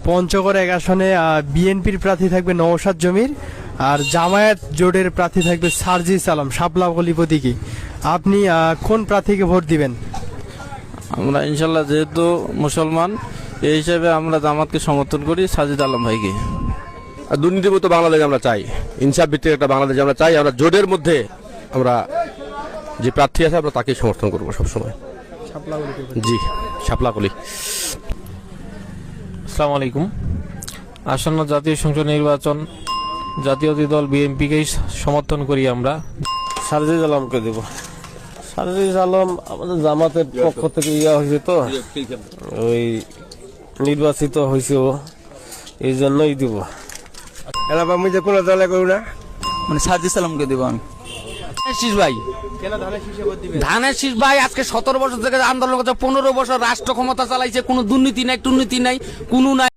পঞ্চগড় ১ আসনে বিএনপির প্রার্থী থাকবে নওশাদ জমির, আর জামায়াত জোটের প্রার্থী থাকবে সার্জিস আলম শাপলাকলি প্রতীকী। আপনি কোন প্রার্থীকে ভোট দিবেন? আমরা ইনশাল্লাহ যেহেতু মুসলমান এই হিসাবে আমরা জামাতকে সমর্থন করি, সাজিদ আলম ভাইকে। দুর্নীতিমুক্ত বাংলাদেশ আমরা চাই, ইনসাফ ভিত্তিক একটা বাংলাদেশ আমরা চাই। আমরা জোটের মধ্যে আমরা যে প্রার্থী আছে আমরা তাকেই সমর্থন করবো সবসময়। জি, শাপলাকলি। আসসালামু আলাইকুম। আসন্ন জাতীয় সংসদ নির্বাচন জাতীয় দল বিএনপিকেই সমর্থন করি আমরা। সারজিদ আলমকে দেব। সারজিদ আলম আমাদের জামাতের পক্ষ থেকে হয়েছে, তো ওই নির্বাচিত হয়েছে, ও এই জন্যই দিব। আমি যে কোনো দলে করি না, মানে সার্জিস আলমকে দেবো আমি। ভাই ধানের শীষ ভাই আজকে 17 বছর থেকে আন্দোলন করছে, 15 বছর রাষ্ট্র ক্ষমতা চালাইছে, কোনো দুর্নীতি নাই, টুর্নীতি নাই, কোনো নাই।